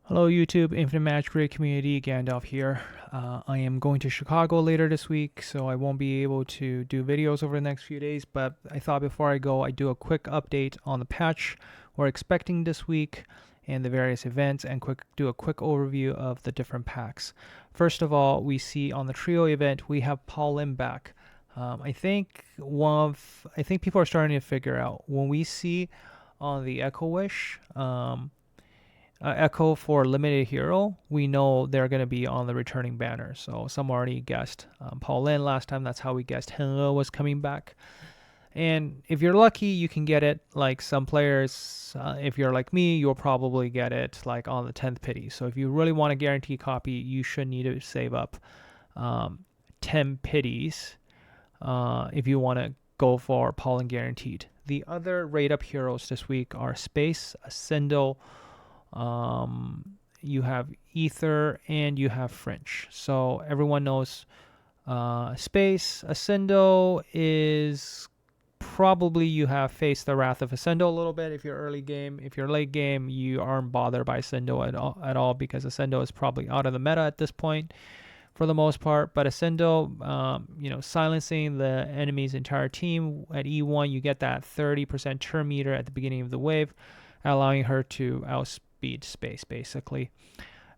Hello YouTube, Infinite Magicraid community, Gandalf here. I am going to Chicago later this week, so I won't be able to do videos over the next few days, but I thought before I go, I'd do a quick update on the patch we're expecting this week and the various events, and do a quick overview of the different packs. First of all, we see on the trio event, we have Pualin back. I think people are starting to figure out when we see on the Echo Wish, Echo for limited hero, we know they're going to be on the returning banner. So some already guessed Paulin last time. That's how we guessed Henlo was coming back. And if you're lucky, you can get it. Like some players, if you're like me, you'll probably get it like on the 10th pity. So if you really want a guaranteed copy, you should need to save up 10 pities if you want to go for Paulin guaranteed. The other rate up heroes this week are Space, Ascendo, you have Ether, and you have French. So everyone knows Space. Ascendo is probably you have faced the wrath of Ascendo a little bit if you're early game. If you're late game, you aren't bothered by Ascendo at all because Ascendo is probably out of the meta at this point for the most part. But Ascendo, silencing the enemy's entire team at E1, you get that 30% turn meter at the beginning of the wave, allowing her to outspeed Space basically,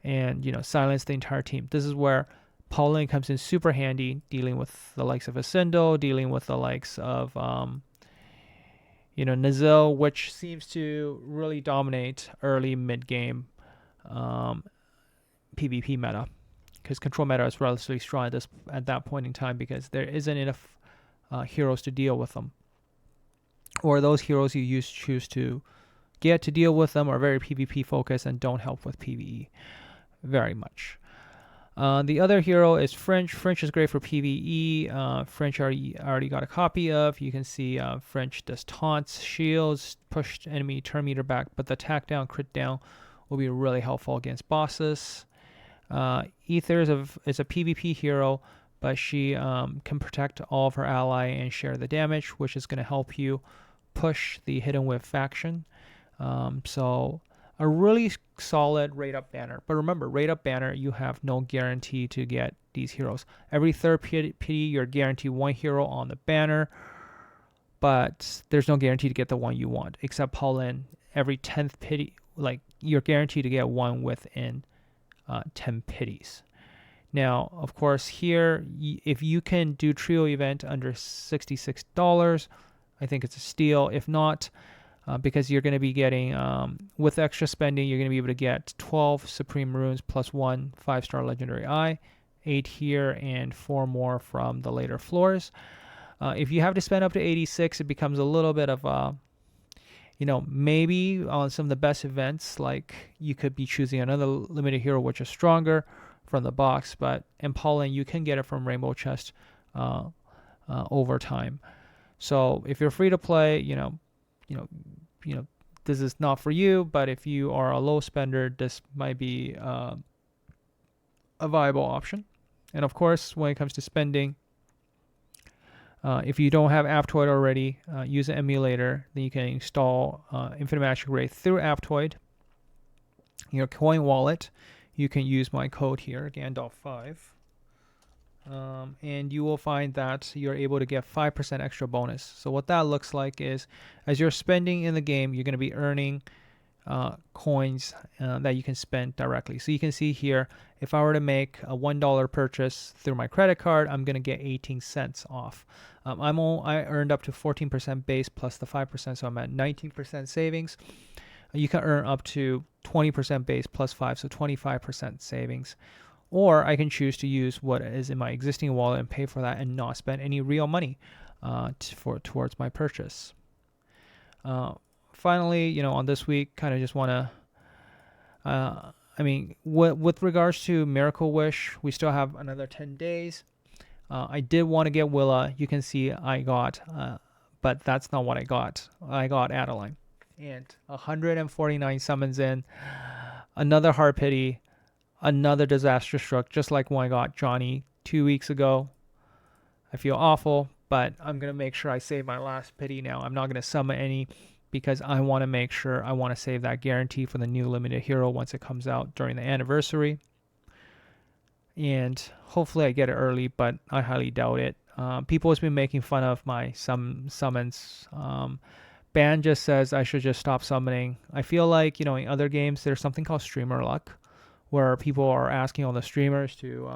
and silence the entire team. This is where Pualin comes in super handy, dealing with the likes of Ascendo, dealing with the likes of Nazil, which seems to really dominate early mid game PvP meta, because control meta is relatively strong at that point in time because there isn't enough heroes to deal with them, or those heroes you choose to get to deal with them are very PvP focused and don't help with PvE very much. The other hero is French. French is great for PvE. French I already got a copy of. You can see French does taunts, shields, push enemy turn meter back, but the attack down, crit down will be really helpful against bosses. Ether is a PvP hero, but she can protect all of her ally and share the damage, which is going to help you push the Hidden Whip faction. So a really solid rate up banner. But remember, rate up banner, you have no guarantee to get these heroes. Every third pity, you're guaranteed one hero on the banner, but there's no guarantee to get the one you want. Except Paulin, every 10th pity, like you're guaranteed to get one within 10 pities. Now, of course, here, if you can do trio event under $66, I think it's a steal. If not, because you're going to be getting, with extra spending, you're going to be able to get 12 Supreme Runes plus 1 5-star Legendary Eye, 8 here, and 4 more from the later floors. If you have to spend up to 86, it becomes a little bit of maybe on some of the best events, like you could be choosing another limited hero which is stronger from the box, but in Paulin, you can get it from Rainbow Chest over time. So if you're free to play, this is not for you, but if you are a low spender, this might be a viable option. And of course, when it comes to spending, if you don't have Aptoid already, use an emulator. Then you can install Infinite Magicraid through Aptoid. Your coin wallet, you can use my code here, Gandalf5. And you will find that you're able to get 5% extra bonus. So what that looks like is, as you're spending in the game, you're going to be earning coins that you can spend directly. So you can see here, if I were to make a $1 purchase through my credit card, I'm going to get 18 cents off. I earned up to 14% base plus the 5%, so I'm at 19% savings. You can earn up to 20% base plus 5, so 25% savings. Or I can choose to use what is in my existing wallet and pay for that and not spend any real money towards my purchase. Finally, on this week, kind of just want to, with regards to Miracle Wish, we still have another 10 days. I did want to get Willa. You can see I got, but that's not what I got. I got Adeline. And 149 summons in, another hard pity, another disaster struck, just like when I got Johnny 2 weeks ago. I feel awful, but I'm going to make sure I save my last pity now. I'm not going to summon any because I want to make sure I want to save that guarantee for the new limited hero once it comes out during the anniversary. And hopefully I get it early, but I highly doubt it. People have been making fun of my summons. Ban just says I should just stop summoning. I feel like, in other games, there's something called streamer luck, where people are asking all the streamers to,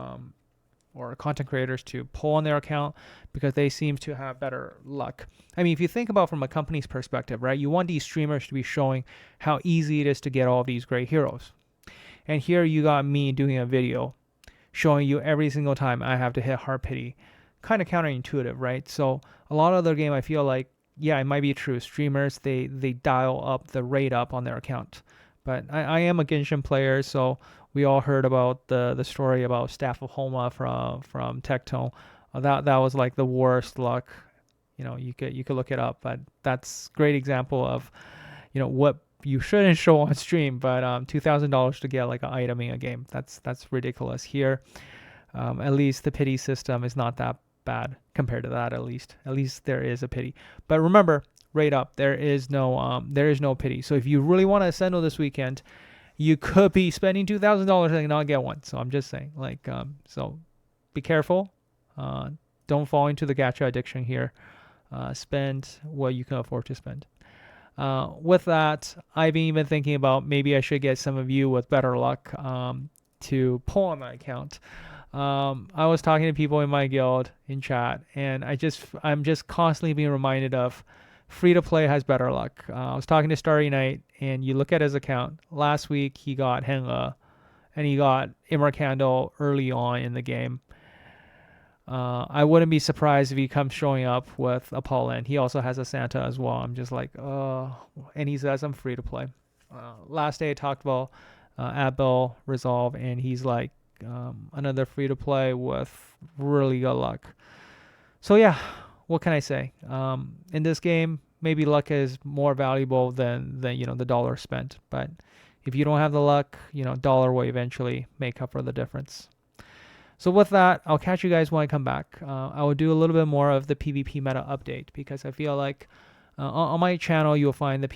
or content creators to pull on their account because they seem to have better luck. I mean, if you think about from a company's perspective, right, you want these streamers to be showing how easy it is to get all these great heroes. And here you got me doing a video showing you every single time I have to hit Heart Pity. Kind of counterintuitive, right? So a lot of other game, I feel like, yeah, it might be true. Streamers, they dial up the rate up on their account. But I am a Genshin player, so we all heard about the story about Staff of Homa from Tectone. That was like the worst luck. You could look it up, but that's great example of what you shouldn't show on stream. But $2,000 to get like an item in a game, that's ridiculous. Here, at least the pity system is not that bad compared to that. At least there is a pity. But remember, rate up. There is no pity. So if you really want to ascendo this weekend, you could be spending $2,000 and not get one. So I'm just saying, so be careful. Don't fall into the gacha addiction here. Spend what you can afford to spend. With that, I've been even thinking about maybe I should get some of you with better luck to pull on my account. I was talking to people in my guild in chat, and I'm just constantly being reminded of free to play has better luck. I was talking to Starry Knight, and you look at his account. Last week he got Henga, and he got IMR Candle early on in the game. I wouldn't be surprised if he comes showing up with a Paulin. He also has a Santa as well. I'm just like, oh, and he says I'm free to play. Last day I talked about Abel Resolve, and he's like another free to play with really good luck. So yeah, what can I say? In this game, maybe luck is more valuable than the dollar spent. But if you don't have the luck, dollar will eventually make up for the difference. So with that, I'll catch you guys when I come back. I will do a little bit more of the PvP meta update because I feel like on my channel you'll find the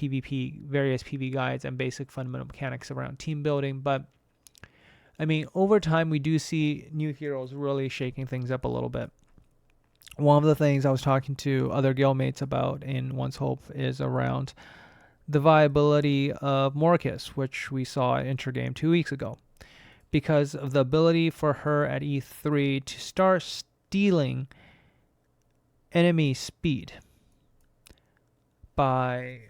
various PvP guides and basic fundamental mechanics around team building. But I mean, over time we do see new heroes really shaking things up a little bit. One of the things I was talking to other guildmates about in One's Hope is around the viability of Morcus, which we saw at Intergame 2 weeks ago. Because of the ability for her at E3 to start stealing enemy speed by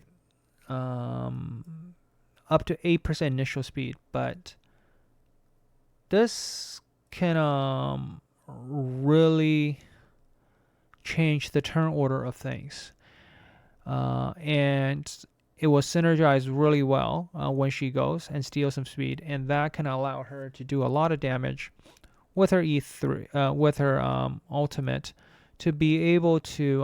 up to 8% initial speed. But this can really change the turn order of things. And it will synergize really well when she goes and steals some speed, and that can allow her to do a lot of damage with her E3, with her ultimate, to be able to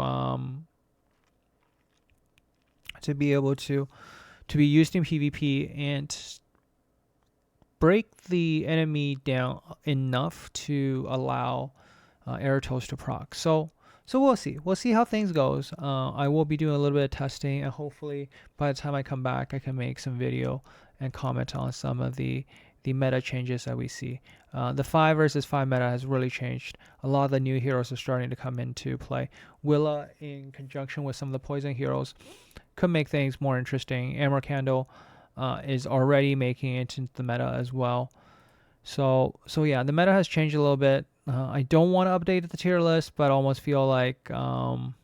be used in PvP and break the enemy down enough to allow Eratos to proc. So we'll see. We'll see how things goes. I will be doing a little bit of testing, and hopefully by the time I come back, I can make some video and comment on some of the meta changes that we see. The 5 versus 5 meta has really changed. A lot of the new heroes are starting to come into play. Willa, in conjunction with some of the poison heroes, could make things more interesting. Ember Candle is already making it into the meta as well. So yeah, the meta has changed a little bit. I don't want to update the tier list, but I almost feel like I'm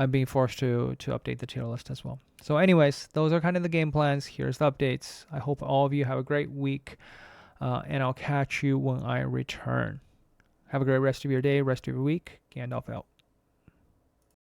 being forced to update the tier list as well. So anyways, those are kind of the game plans. Here's the updates. I hope all of you have a great week, and I'll catch you when I return. Have a great rest of your day, rest of your week. Gandalf out.